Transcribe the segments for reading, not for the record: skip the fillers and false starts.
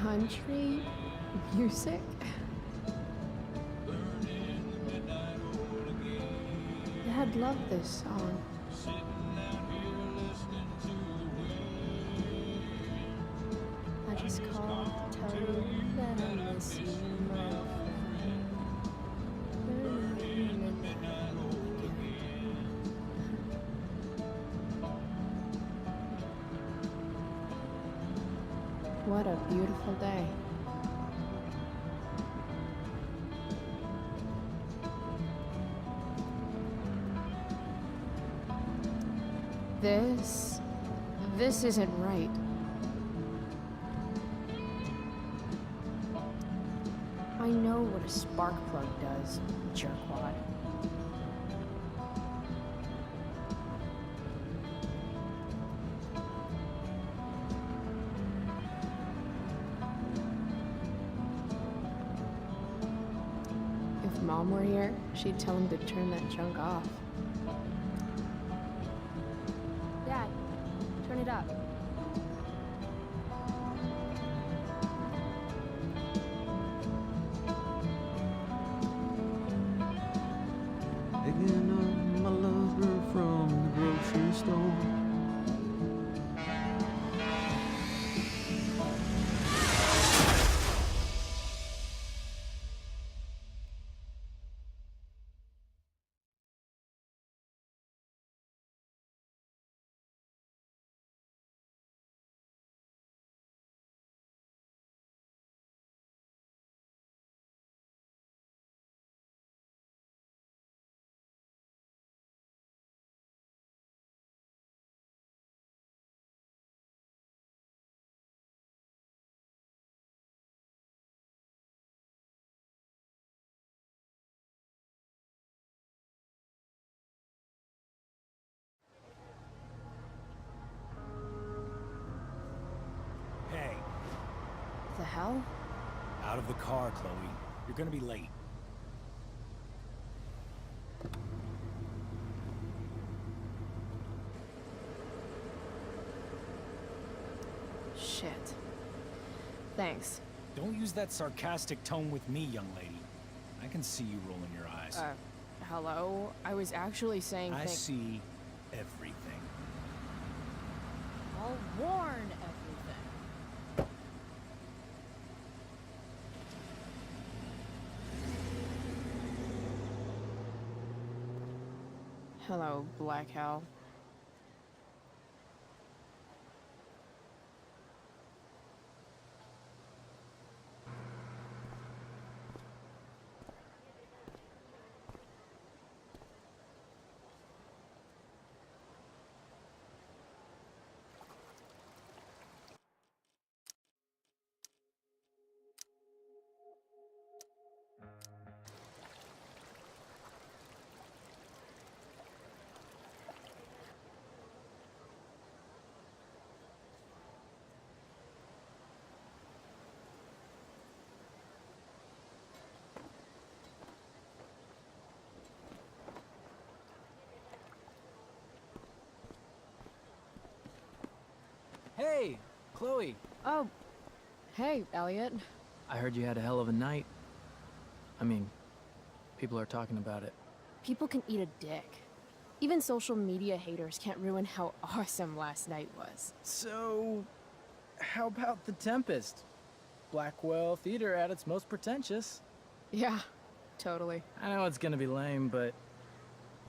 Country music? Dad loved this song. I just called to tell you that I miss you, my friend. Burning in the night again. What a beautiful day. This isn't right. I know what a spark plug does, jerkwad. If Mom were here, she'd tell him to turn that junk off. Dad, turn it up. Picking up my lover from the grocery store. Hey, The hell? out of the car, Chloe. You're gonna be late. Shit. Thanks. Don't use that sarcastic tone with me, young lady. I can see you rolling your eyes. Hello? I was actually saying I see everything. I'll warn everything. Hello, Black Hell. Hey, Chloe. Oh, hey, Elliot. I heard you had a hell of a night. I mean, people are talking about it. People can eat a dick. Even social media haters can't ruin how awesome last night was. So, how about The Tempest? Blackwell Theater at its most pretentious. Yeah, totally. I know it's gonna be lame, but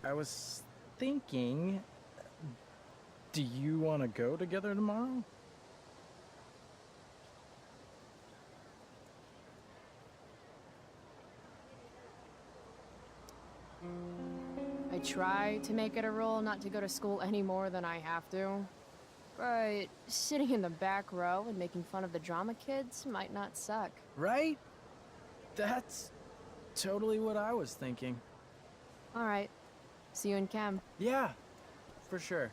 I was thinking, do you want to go together tomorrow? I try to make it a rule not to go to school any more than I have to. But sitting in the back row and making fun of the drama kids might not suck. Right? That's totally what I was thinking. All right. See you in chem. Yeah, for sure.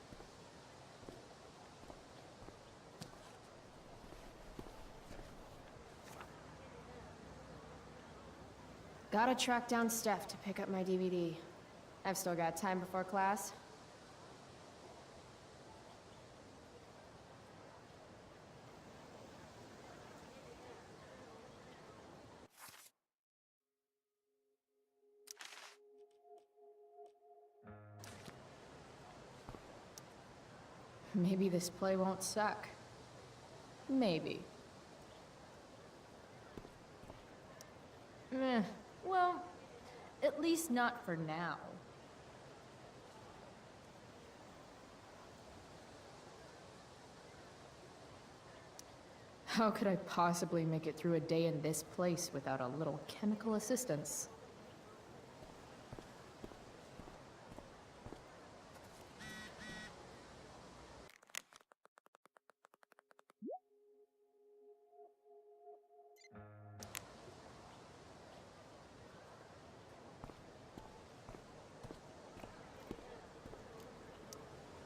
Gotta track down Steph to pick up my DVD. I've still got time before class. Maybe this play won't suck. Maybe. Well, at least not for now. How could I possibly make it through a day in this place without a little chemical assistance?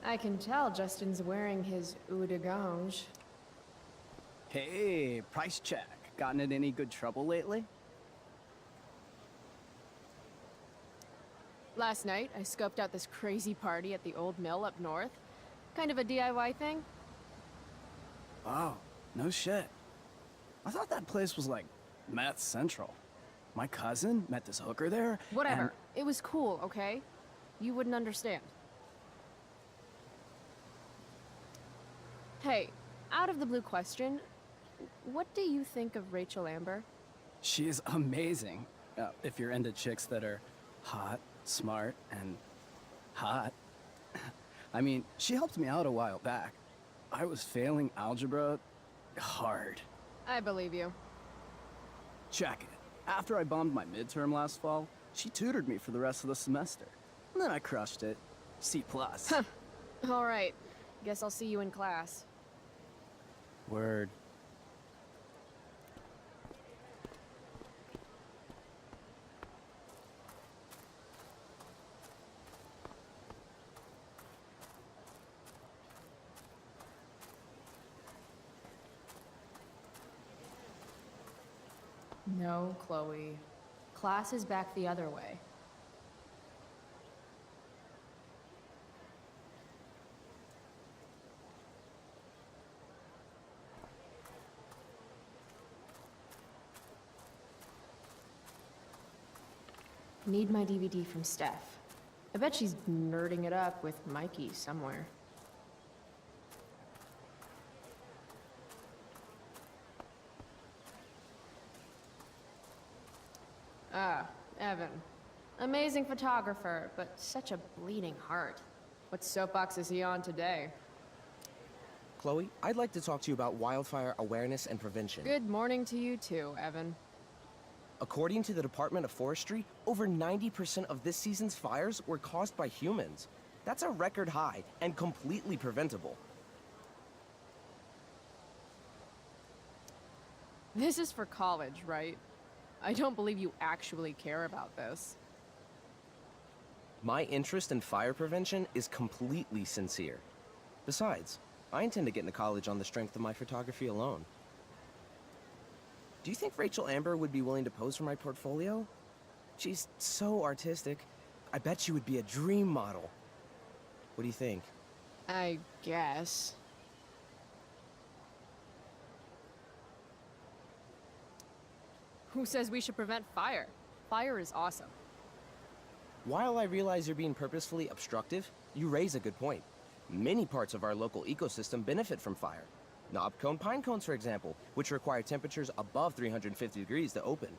I can tell Justin's wearing his eau de gange. Hey, price check. Gotten in any good trouble lately? Last night, I scoped out this crazy party at the old mill up north. Kind of a DIY thing. Oh, no shit. I thought that place was like meth central. My cousin met this hooker there. Whatever. and- It was cool, okay? You wouldn't understand. Hey, out of the blue question, what do you think of Rachel Amber? She's amazing. If you're into chicks that are hot, smart, and hot. I mean, she helped me out a while back. I was failing algebra hard. I believe you. Check it. After I bombed my midterm last fall, she tutored me for the rest of the semester. And then I crushed it. C+. All right. Guess I'll see you in class. Word. No, Chloe. Class is back the other way. Need my DVD from Steph. I bet she's nerding it up with Mikey somewhere. Ah, Evan. Amazing photographer, but such a bleeding heart. What soapbox is he on today? Chloe, I'd like to talk to you about wildfire awareness and prevention. Good morning to you too, Evan. According to the Department of Forestry, over 90% of this season's fires were caused by humans. That's a record high and completely preventable. This is for college, right? I don't believe you actually care about this. My interest in fire prevention is completely sincere. Besides, I intend to get into college on the strength of my photography alone. Do you think Rachel Amber would be willing to pose for my portfolio? She's so artistic. I bet she would be a dream model. What do you think? I guess. Who says we should prevent fire? Fire is awesome. While I realize you're being purposefully obstructive, you raise a good point. Many parts of our local ecosystem benefit from fire. Knob cone pine cones, for example, which require temperatures above 350 degrees to open.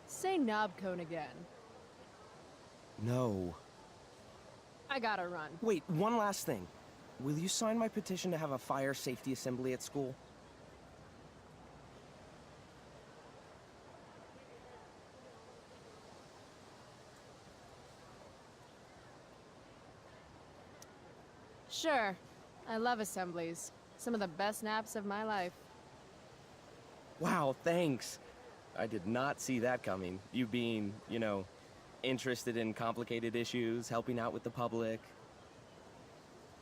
Say knob cone again. No. I gotta run. Wait, one last thing. Will you sign my petition to have a fire safety assembly at school? Sure. I love assemblies. Some of the best naps of my life. Wow, thanks. I did not see that coming. You being, interested in complicated issues, helping out with the public.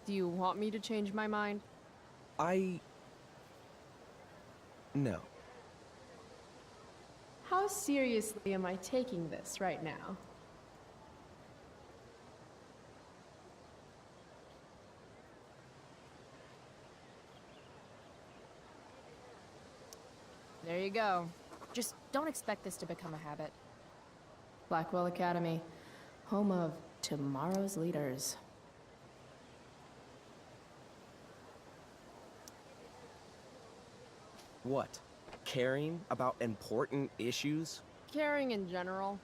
Do you want me to change my mind? No. How seriously am I taking this right now? There you go. Just don't expect this to become a habit. Blackwell Academy, home of tomorrow's leaders. What? Caring about important issues? Caring in general.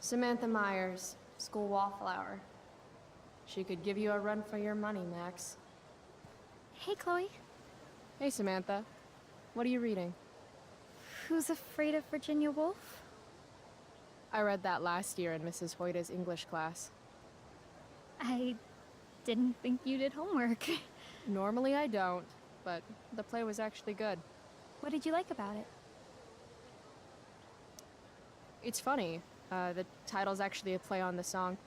Samantha Myers, school wallflower. She could give you a run for your money, Max. Hey, Chloe. Hey, Samantha. What are you reading? Who's Afraid of Virginia Woolf? I read that last year in Mrs. Hoyta's English class. I didn't think you did homework. Normally I don't, but the play was actually good. What did you like about it? It's funny. The title's actually a play on the song,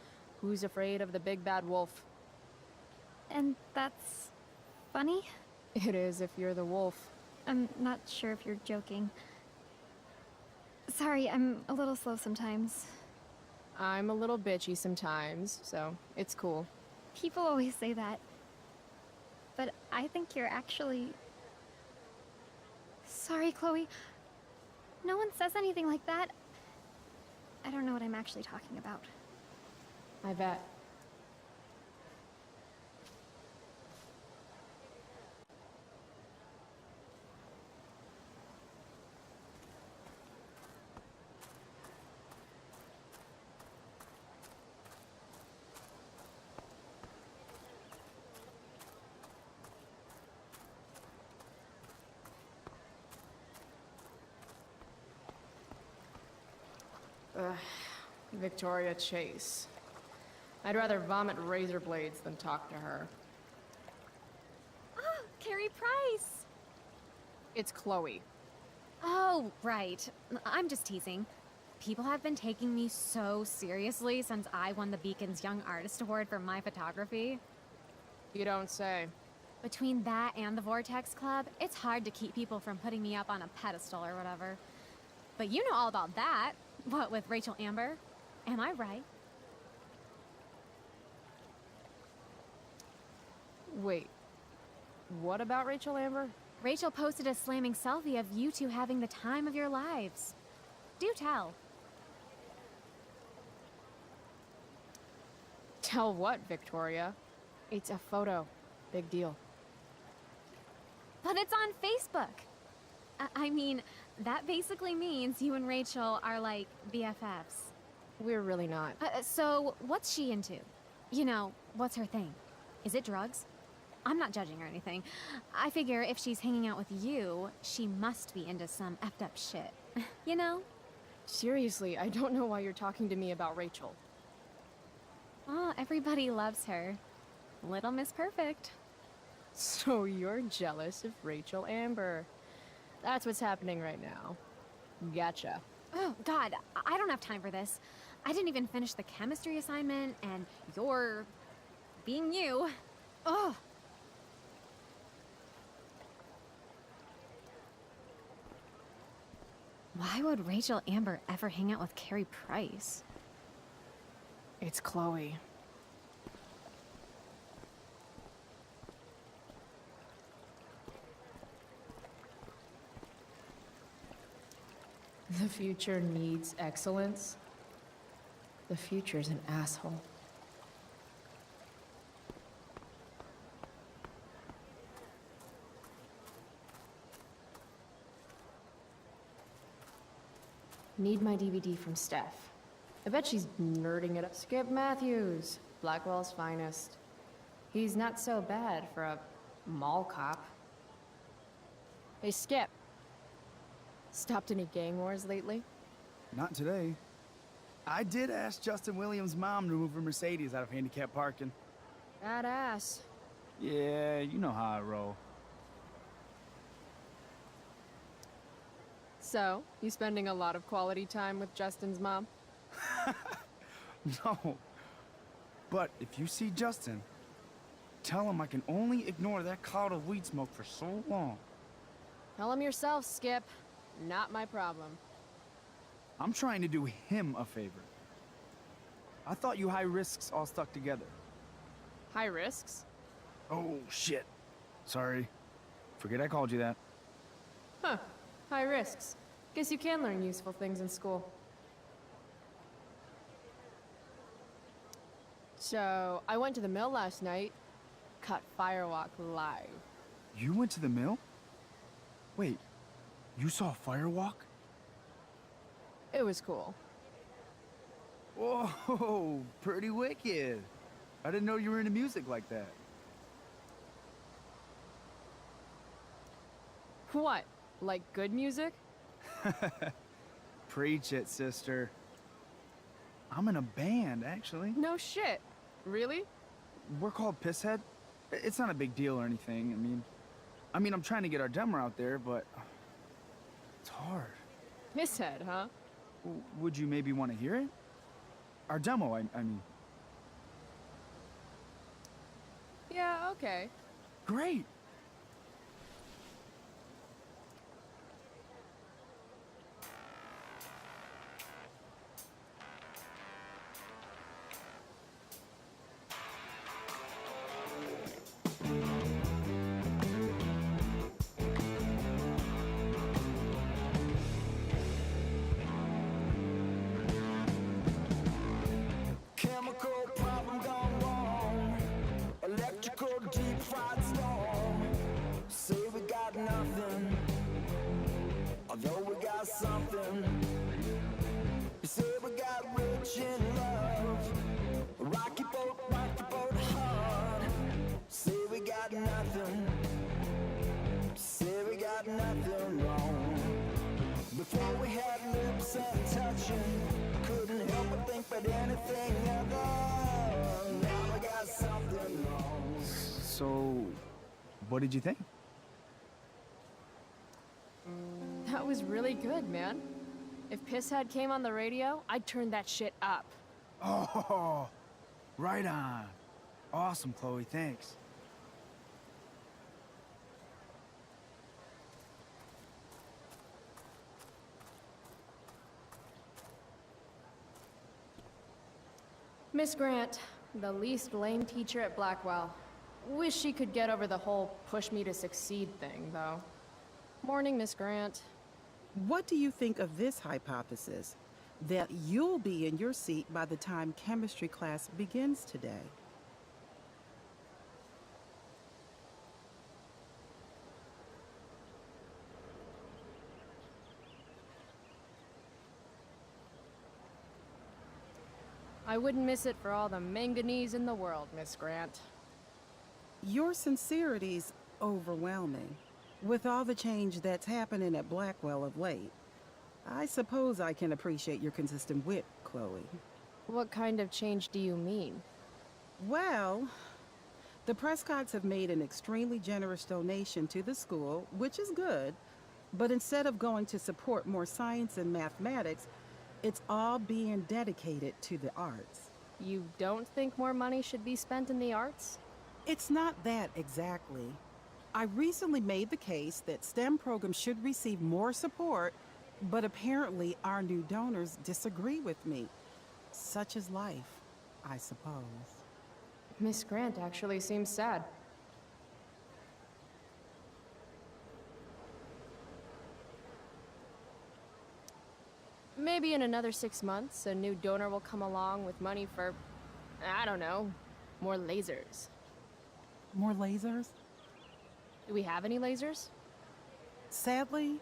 Who's Afraid of the Big Bad Wolf? And that's funny? It is if you're the wolf. I'm not sure if you're joking. Sorry, I'm a little slow sometimes. I'm a little bitchy sometimes, so it's cool. People always say that. But I think you're actually... Sorry, Chloe. No one says anything like that. I don't know what I'm actually talking about. I bet. Victoria Chase. I'd rather vomit razor blades than talk to her. Oh, Carrie Price! It's Chloe. Oh, right. I'm just teasing. People have been taking me so seriously since I won the Beacon's Young Artist Award for my photography. You don't say. Between that and the Vortex Club, it's hard to keep people from putting me up on a pedestal or whatever. But you know all about that. What, with Rachel Amber? Am I right? Wait. What about Rachel Amber? Rachel posted a slamming selfie of you two having the time of your lives. Do tell. Tell what, Victoria? It's a photo. Big deal. But it's on Facebook. I mean, that basically means you and Rachel are like BFFs. We're really not. So, what's she into? You know, what's her thing? Is it drugs? I'm not judging or anything. I figure if she's hanging out with you, she must be into some effed up shit. You know? Seriously, I don't know why you're talking to me about Rachel. Oh, everybody loves her. Little Miss Perfect. So you're jealous of Rachel Amber. That's what's happening right now. Gotcha. Oh, God, I don't have time for this. I didn't even finish the chemistry assignment, and you're... being you. Ugh. Why would Rachel Amber ever hang out with Carrie Price? It's Chloe. The future needs excellence. The future's an asshole. Need my DVD from Steph. I bet she's nerding it up. Skip Matthews, Blackwell's finest. He's not so bad for a mall cop. Hey, Skip. Stopped any gang wars lately? Not today. I did ask Justin Williams' mom to move her Mercedes out of handicap parking. Badass. Yeah, you know how I roll. So, you spending a lot of quality time with Justin's mom? No. But if you see Justin, tell him I can only ignore that cloud of weed smoke for so long. Tell him yourself, Skip. Not my problem. I'm trying to do him a favor. I thought you high risks all stuck together. High risks? Oh, shit. Sorry. Forget I called you that. Huh. High risks. Guess you can learn useful things in school. So, I went to the mill last night. Cut Firewalk live. You went to the mill? Wait, you saw a firewalk? It was cool. Whoa, pretty wicked. I didn't know you were into music like that. What? Like good music? Preach it, sister. I'm in a band, actually. No shit. Really? We're called Pisshead. It's not a big deal or anything. I mean, I'm trying to get our demo out there, but it's hard. Pisshead, huh? Would you maybe want to hear it? Our demo, I mean. Yeah, okay. Great. Chemical problem gone wrong. Electrical deep fried storm. Say we got nothing, although we got something. You say we got rich in love. Rocky boat hard. Say we got nothing. Say we got nothing wrong. Before we had lips and touching, couldn't help but think but anything other. Now I got something wrong. So, what did you think? That was really good, man. If Pisshead came on the radio, I'd turn that shit up. Oh, right on. Awesome, Chloe, thanks. Miss Grant, the least lame teacher at Blackwell. Wish she could get over the whole push me to succeed thing, though. Morning, Miss Grant. What do you think of this hypothesis? That you'll be in your seat by the time chemistry class begins today. I wouldn't miss it for all the manganese in the world, Miss Grant. Your sincerity's overwhelming. With all the change that's happening at Blackwell of late, I suppose I can appreciate your consistent wit, Chloe. What kind of change do you mean? Well, the Prescotts have made an extremely generous donation to the school, which is good, but instead of going to support more science and mathematics, it's all being dedicated to the arts. You don't think more money should be spent in the arts? It's not that exactly. I recently made the case that STEM programs should receive more support, but apparently our new donors disagree with me. Such is life, I suppose. Miss Grant actually seems sad. Maybe in another 6 months, a new donor will come along with money for, I don't know, more lasers. More lasers? Do we have any lasers? Sadly,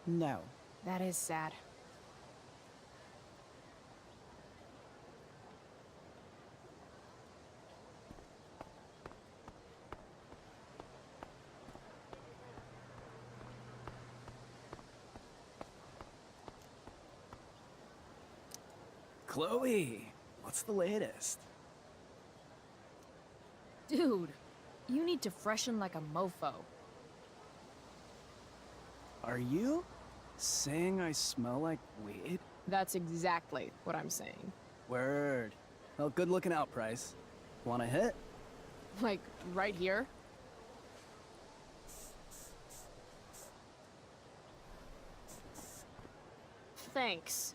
no. That is sad. Chloe, what's the latest? Dude, you need to freshen like a mofo. Are you saying I smell like weed? That's exactly what I'm saying. Word. Well, good looking out, Price. Want a hit? Like, right here? Thanks.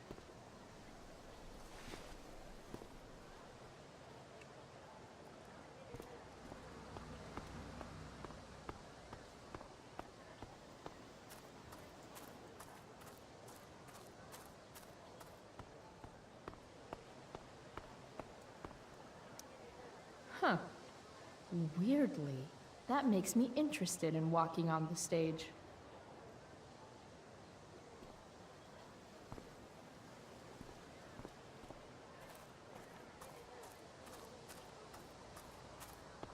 Weirdly, that makes me interested in walking on the stage.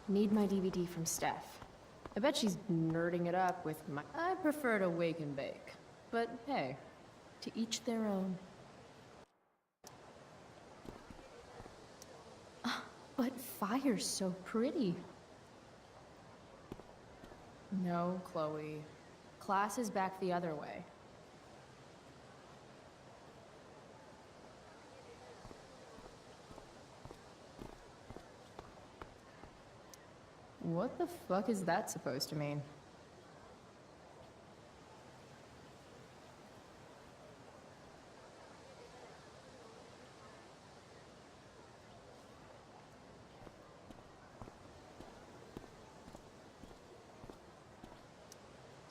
Need my DVD from Steph. I bet she's nerding it up with my... I prefer to wake and bake. But hey, to each their own. But fire's so pretty. No, Chloe. Class is back the other way. What the fuck is that supposed to mean?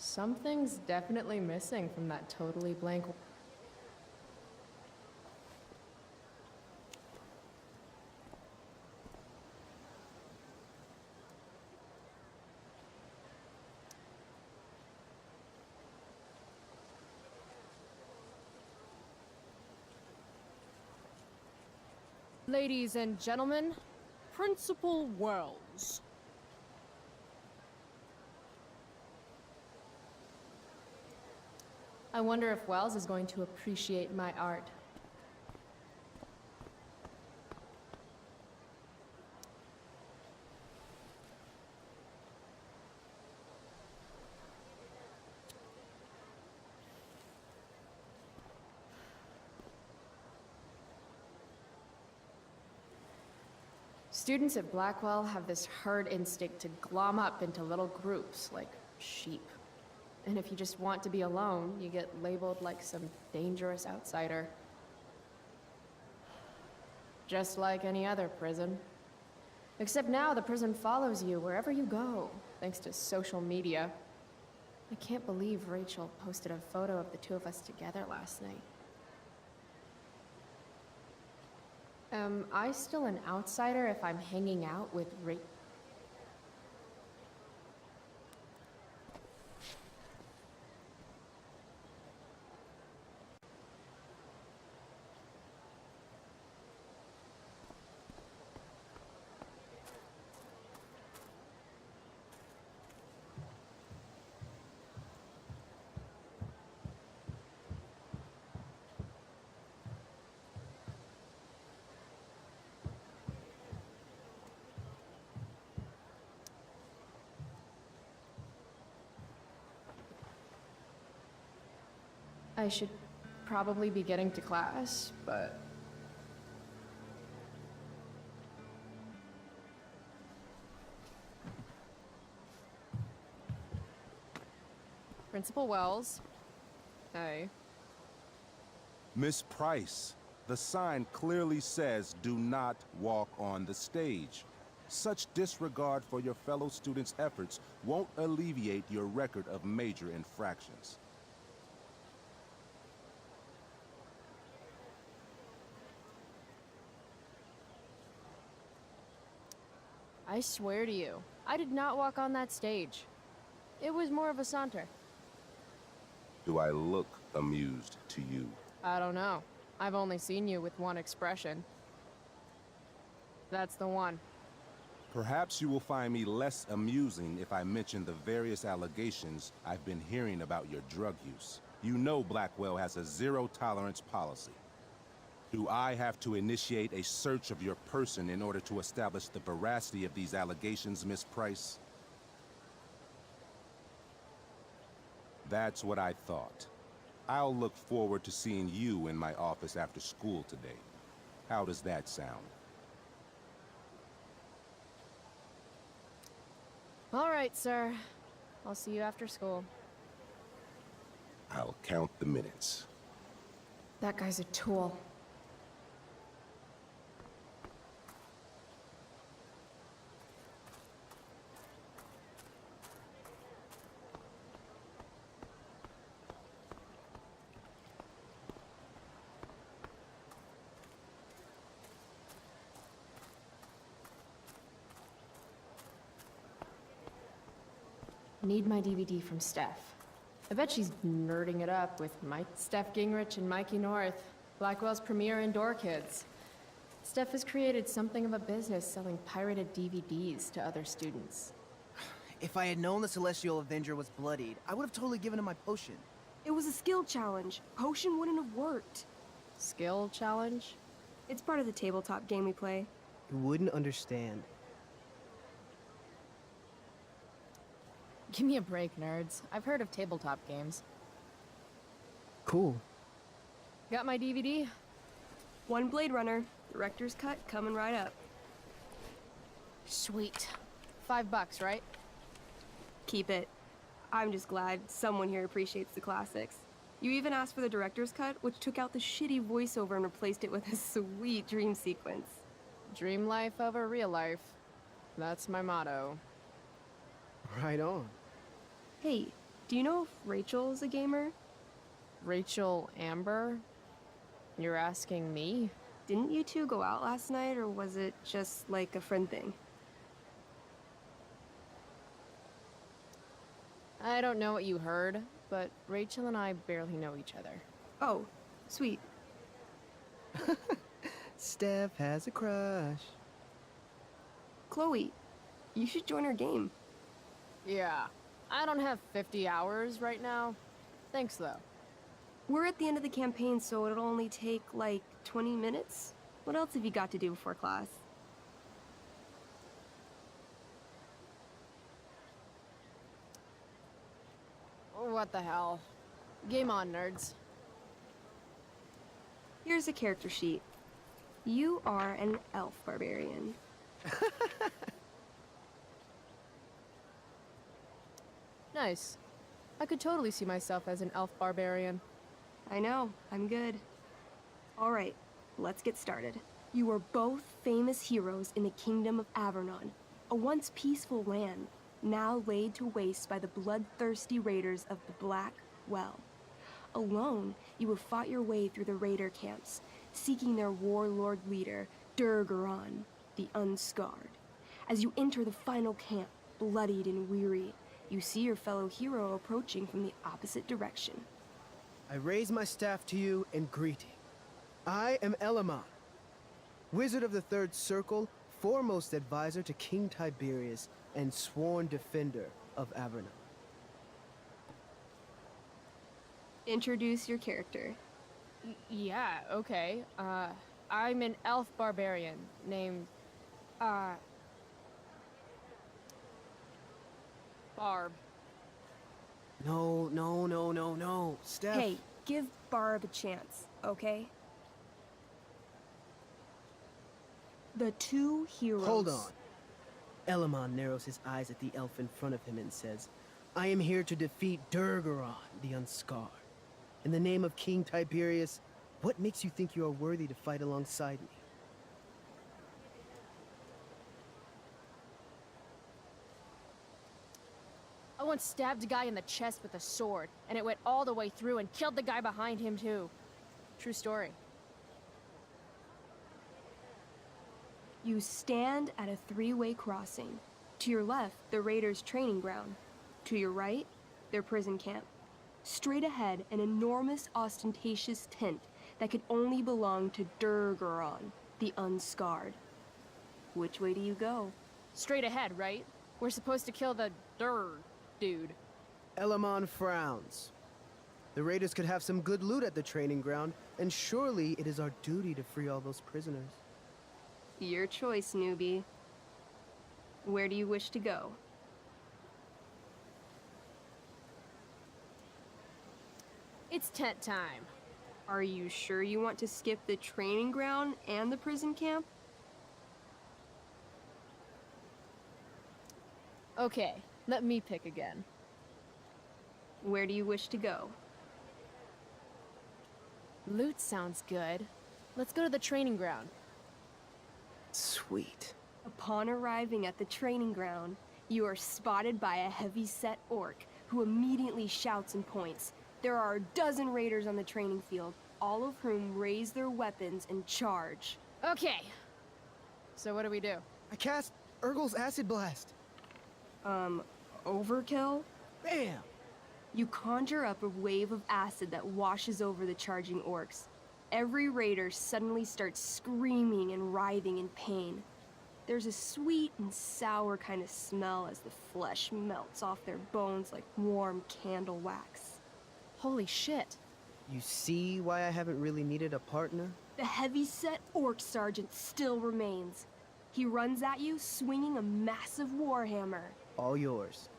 Something's definitely missing from that totally blank. Ladies and gentlemen, Principal Wells. I wonder if Wells is going to appreciate my art. Students at Blackwell have this herd instinct to glom up into little groups, like sheep. And if you just want to be alone, you get labeled like some dangerous outsider. Just like any other prison. Except now the prison follows you wherever you go, thanks to social media. I can't believe Rachel posted a photo of the two of us together last night. Am I still an outsider if I'm hanging out with Rachel? I should probably be getting to class, but... Principal Wells. Hey. Miss Price, the sign clearly says do not walk on the stage. Such disregard for your fellow students' efforts won't alleviate your record of major infractions. I swear to you, I did not walk on that stage. It was more of a saunter. Do I look amused to you? I don't know. I've only seen you with one expression. That's the one. Perhaps you will find me less amusing if I mention the various allegations I've been hearing about your drug use. You know Blackwell has a zero-tolerance policy. Do I have to initiate a search of your person in order to establish the veracity of these allegations, Miss Price? That's what I thought. I'll look forward to seeing you in my office after school today. How does that sound? All right, sir. I'll see you after school. I'll count the minutes. That guy's a tool. Need my DVD from Steph. I bet she's nerding it up with Steph Gingrich and Mikey North, Blackwell's premier indoor kids. Steph has created something of a business selling pirated DVDs to other students. If I had known the Celestial Avenger was bloodied, I would have totally given him my potion. It was a skill challenge. Potion wouldn't have worked. Skill challenge? It's part of the tabletop game we play. You wouldn't understand. Give me a break, nerds. I've heard of tabletop games. Cool. Got my DVD? One Blade Runner, director's cut coming right up. Sweet. $5, right? Keep it. I'm just glad someone here appreciates the classics. You even asked for the director's cut, which took out the shitty voiceover and replaced it with a sweet dream sequence. Dream life over real life. That's my motto. Right on. Hey, do you know if Rachel is a gamer? Rachel Amber? You're asking me? Didn't you two go out last night, or was it just like a friend thing? I don't know what you heard, but Rachel and I barely know each other. Oh, sweet. Steph has a crush. Chloe, you should join our game. Yeah, I don't have 50 hours right now. Thanks, though. We're at the end of the campaign, so it'll only take, like, 20 minutes. What else have you got to do before class? What the hell? Game on, nerds. Here's a character sheet. You are an elf barbarian. Nice. I could totally see myself as an elf barbarian. I know, I'm good. All right, let's get started. You are both famous heroes in the Kingdom of Avernon, a once peaceful land, now laid to waste by the bloodthirsty raiders of the Black Well. Alone, you have fought your way through the raider camps, seeking their warlord leader, Durgaron, the Unscarred. As you enter the final camp, bloodied and weary, you see your fellow hero approaching from the opposite direction. I raise my staff to you in greeting. I am Elamon, Wizard of the Third Circle, foremost advisor to King Tiberius, and sworn defender of Avernon. Introduce your character. Yeah, okay. I'm an elf barbarian named, Barb. No, Steph. Hey, give Barb a chance, okay? The two heroes... Hold on. Elamon narrows his eyes at the elf in front of him and says, I am here to defeat Durgaron, the Unscarred. In the name of King Tiberius, what makes you think you are worthy to fight alongside me? I once stabbed a guy in the chest with a sword, and it went all the way through and killed the guy behind him, too. True story. You stand at a three-way crossing. To your left, the raiders' training ground. To your right, their prison camp. Straight ahead, an enormous, ostentatious tent that could only belong to Durgaron, the Unscarred. Which way do you go? Straight ahead, right? We're supposed to kill the dude. Elamon frowns. The raiders could have some good loot at the training ground, and surely it is our duty to free all those prisoners. Your choice, newbie. Where do you wish to go? It's tent time. Are you sure you want to skip the training ground and the prison camp? Okay, let me pick again. Where do you wish to go? Loot sounds good. Let's go to the training ground. Sweet. Upon arriving at the training ground, you are spotted by a heavy-set orc who immediately shouts and points. There are a dozen raiders on the training field, all of whom raise their weapons and charge. Okay. So what do we do? I cast Urgel's Acid Blast. Overkill? Bam! You conjure up a wave of acid that washes over the charging orcs. Every raider suddenly starts screaming and writhing in pain. There's a sweet and sour kind of smell as the flesh melts off their bones like warm candle wax. Holy shit. You see why I haven't really needed a partner? The heavy-set orc sergeant still remains. He runs at you swinging a massive warhammer. All yours.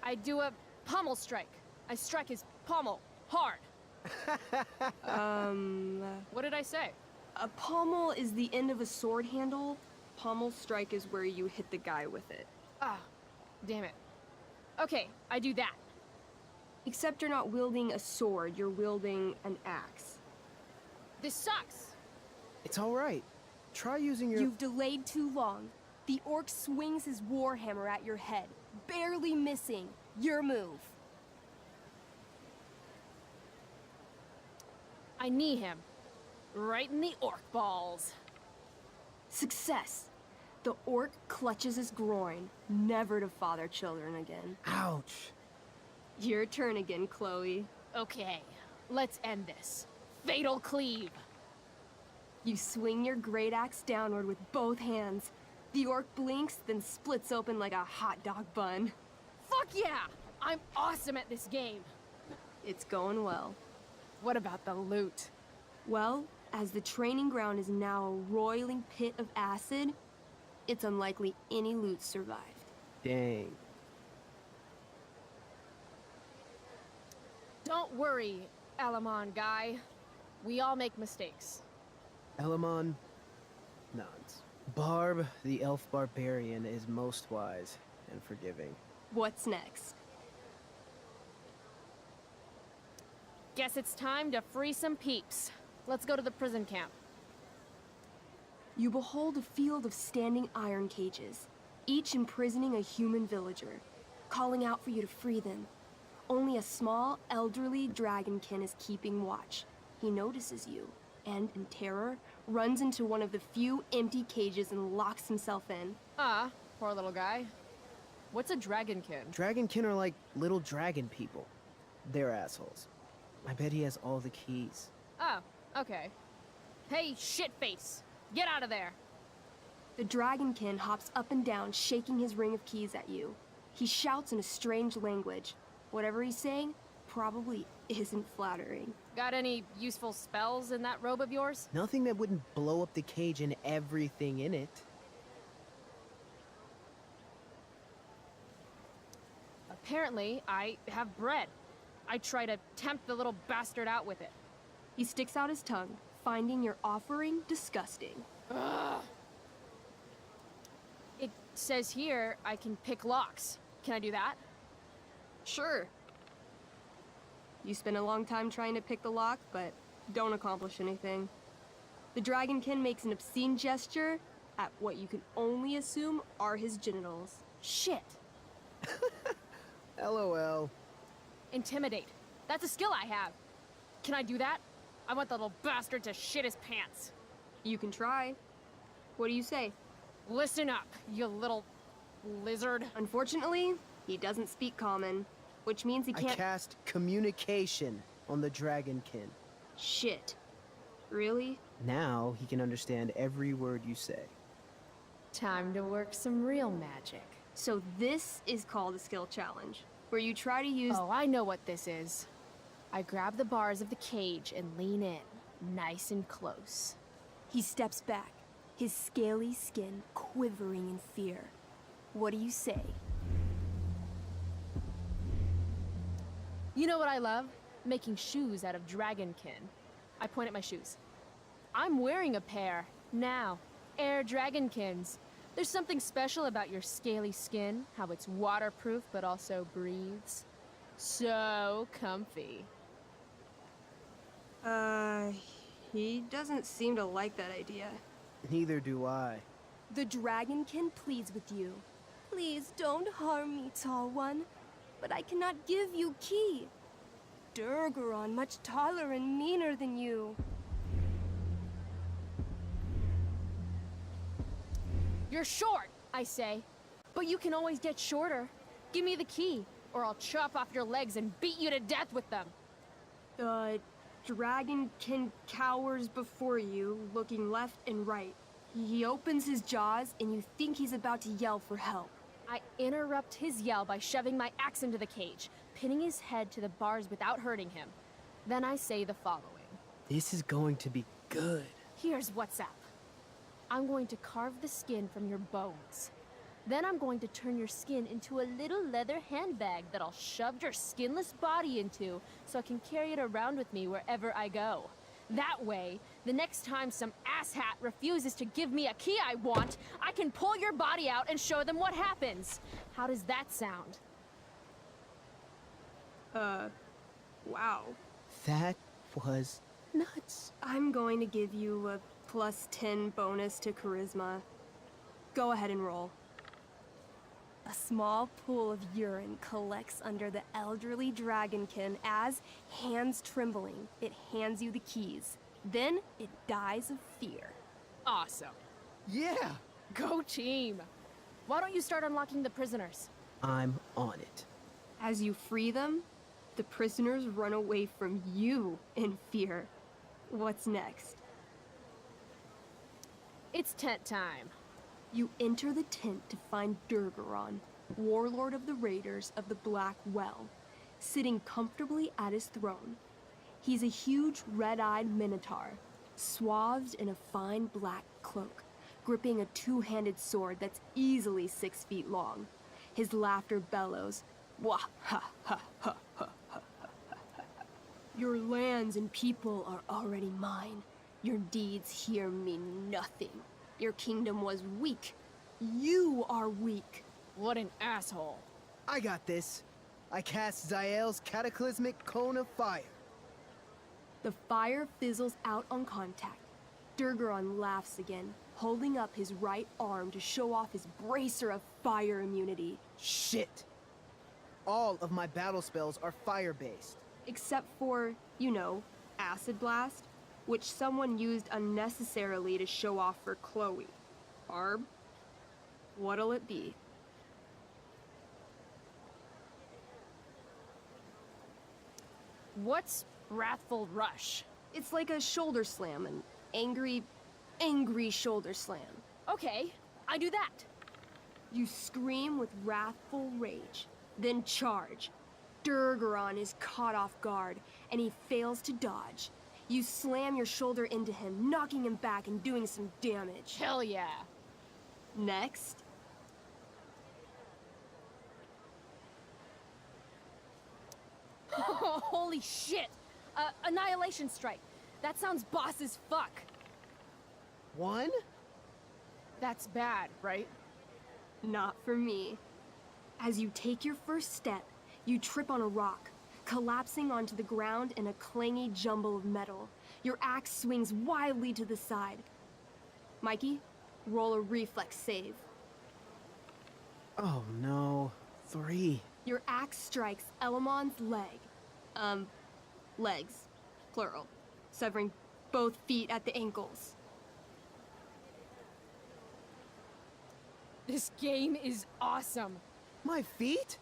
I do a pommel strike. I strike his pommel hard. What did I say? A pommel is the end of a sword handle. Pommel strike is where you hit the guy with it. Ah, damn it. Okay, I do that. Except you're not wielding a sword, you're wielding an axe. This sucks. It's all right. Try using your... You've delayed too long. The orc swings his warhammer at your head, barely missing. Your move. I knee him. Right in the orc balls. Success. The orc clutches his groin, never to father children again. Ouch. Your turn again, Chloe. Okay, let's end this. Fatal cleave. You swing your great axe downward with both hands. The orc blinks, then splits open like a hot dog bun. Fuck yeah! I'm awesome at this game. It's going well. What about the loot? Well, as the training ground is now a roiling pit of acid, it's unlikely any loot survived. Dang. Don't worry, Alamon guy. We all make mistakes. Elamon nods. Barb, the elf barbarian, is most wise and forgiving. What's next? Guess it's time to free some peeps. Let's go to the prison camp. You behold a field of standing iron cages, each imprisoning a human villager, calling out for you to free them. Only a small, elderly dragonkin is keeping watch. He notices you, and in terror, runs into one of the few empty cages and locks himself in. Ah, poor little guy. What's a dragonkin? Dragonkin are like little dragon people. They're assholes. I bet he has all the keys. Oh, okay. Hey, shitface! Get out of there! The dragonkin hops up and down, shaking his ring of keys at you. He shouts in a strange language. Whatever he's saying probably isn't flattering. Got any useful spells in that robe of yours? Nothing that wouldn't blow up the cage and everything in it. Apparently, I have bread. I try to tempt the little bastard out with it. He sticks out his tongue, finding your offering disgusting. Ugh. It says here I can pick locks. Can I do that? Sure. You spend a long time trying to pick the lock, but don't accomplish anything. The dragonkin makes an obscene gesture at what you can only assume are his genitals. Shit. LOL. Intimidate. That's a skill I have. Can I do that? I want the little bastard to shit his pants. You can try. What do you say? Listen up, you little lizard. Unfortunately, he doesn't speak common, which means he can't— I cast communication on the dragonkin. Shit. Really? Now he can understand every word you say. Time to work some real magic. So this is called a skill challenge, where you try to use— Oh, I know what this is. I grab the bars of the cage and lean in, nice and close. He steps back, his scaly skin quivering in fear. What do you say? You know what I love? Making shoes out of dragonkin. I point at my shoes. I'm wearing a pair, now. Air dragonkins. There's something special about your scaly skin, how it's waterproof but also breathes. So comfy. He doesn't seem to like that idea. Neither do I. The dragonkin pleads with you. Please don't harm me, tall one, but I cannot give you key. Durgaron much taller and meaner than you. You're short, I say. But you can always get shorter. Give me the key, or I'll chop off your legs and beat you to death with them. The dragonkin cowers before you, looking left and right. He opens his jaws, and you think he's about to yell for help. I interrupt his yell by shoving my axe into the cage, pinning his head to the bars without hurting him. Then I say the following. This is going to be good. Here's what's up. I'm going to carve the skin from your bones. Then I'm going to turn your skin into a little leather handbag that I'll shove your skinless body into so I can carry it around with me wherever I go. That way, the next time some asshat refuses to give me a key I want, I can pull your body out and show them what happens. How does that sound? Wow. That was nuts. I'm going to give you a +10 bonus to charisma. Go ahead and roll. A small pool of urine collects under the elderly dragonkin as, hands trembling, it hands you the keys. Then it dies of fear. Awesome. Yeah! Go team! Why don't you start unlocking the prisoners? I'm on it. As you free them, the prisoners run away from you in fear. What's next? It's tent time. You enter the tent to find Durgaron, warlord of the Raiders of the Black Well, sitting comfortably at his throne. He's a huge red-eyed minotaur, swathed in a fine black cloak, gripping a two-handed sword that's easily 6 feet long. His laughter bellows, "Wah ha ha ha ha ha ha ha. Your lands and people are already mine. Your deeds here mean nothing. Your kingdom was weak. You are weak." What an asshole. I got this. I cast Zael's cataclysmic cone of fire. The fire fizzles out on contact. Durgaron laughs again, holding up his right arm to show off his bracer of fire immunity. Shit! All of my battle spells are fire-based. Except for, you know, Acid Blast, which someone used unnecessarily to show off for Chloe. Barb? What'll it be? What's Wrathful Rush? It's like a shoulder slam, an angry shoulder slam. Okay, I do that. You scream with wrathful rage, then charge. Durgaron is caught off guard, and he fails to dodge. You slam your shoulder into him, knocking him back and doing some damage. Hell yeah. Next. Holy shit! Annihilation Strike. That sounds boss as fuck. One? That's bad, right? Not for me. As you take your first step, you trip on a rock, collapsing onto the ground in a clangy jumble of metal. Your axe swings wildly to the side. Mikey, roll a reflex save. Oh no. 3. Your axe strikes Elamon's leg. Legs. Plural. Severing both feet at the ankles. This game is awesome. My feet?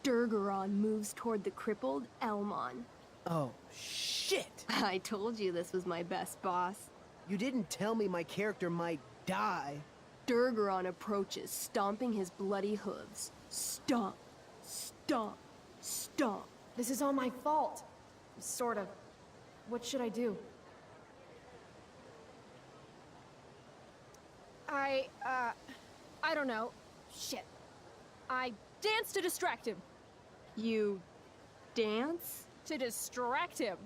Durgaron moves toward the crippled Elmon. Oh, shit! I told you this was my best boss. You didn't tell me my character might die. Durgaron approaches, stomping his bloody hooves. Stomp, stomp, stomp. This is all my fault. Sort of. What should I do? I don't know. Shit. I dance to distract him. You dance? To distract him.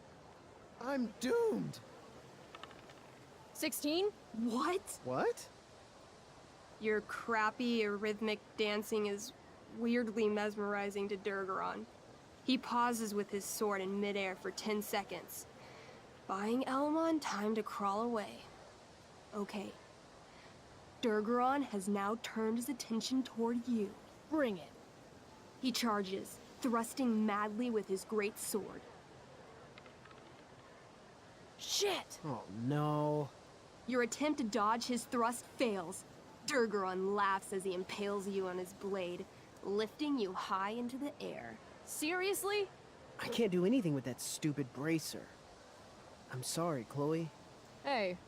I'm doomed. 16? What? What? Your crappy, arrhythmic dancing is weirdly mesmerizing to Durgaron. He pauses with his sword in midair for 10 seconds, buying Elmon time to crawl away. Okay. Durgaron has now turned his attention toward you. Bring it. He charges, thrusting madly with his great sword. Shit! Oh no. Your attempt to dodge his thrust fails. Durgaron laughs as he impales you on his blade, lifting you high into the air. Seriously? I can't do anything with that stupid bracer. I'm sorry, Chloe. Hey,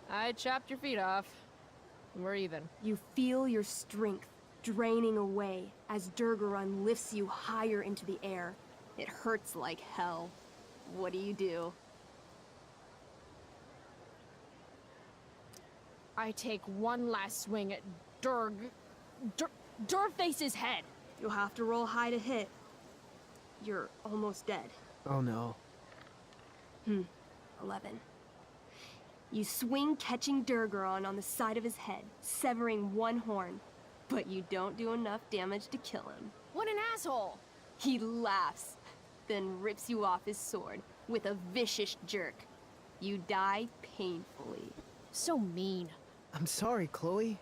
I chopped your feet off. We're even. You feel your strength draining away as Durgaron lifts you higher into the air. It hurts like hell. What do? I take one last swing at Durface's head. You'll have to roll high to hit. You're almost dead. Oh no. 11. You swing, catching Durgaron on the side of his head, severing one horn, but you don't do enough damage to kill him. What an asshole! He laughs, then rips you off his sword with a vicious jerk. You die painfully. So mean. I'm sorry, Chloe.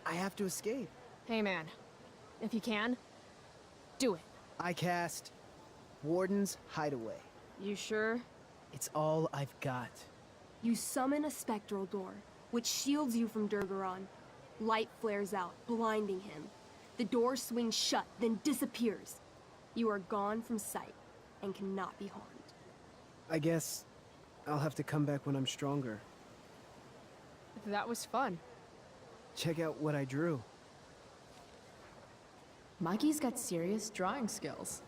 I have to escape. Hey man, if you can, do it. I cast Warden's Hideaway. You sure? It's all I've got. You summon a spectral door, which shields you from Durgaron. Light flares out, blinding him. The door swings shut, then disappears. You are gone from sight, and cannot be harmed. I guess I'll have to come back when I'm stronger. That was fun. Check out what I drew. Mikey's got serious drawing skills.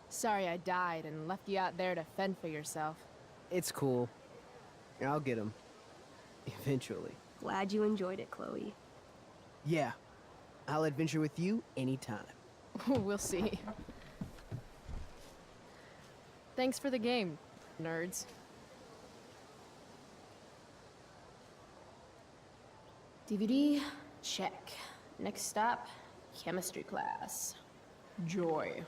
Sorry I died and left you out there to fend for yourself. It's cool. I'll get him. Eventually. Glad you enjoyed it, Chloe. Yeah. I'll adventure with you anytime. We'll see. Thanks for the game, nerds. DVD, check. Next stop, chemistry class. Joy.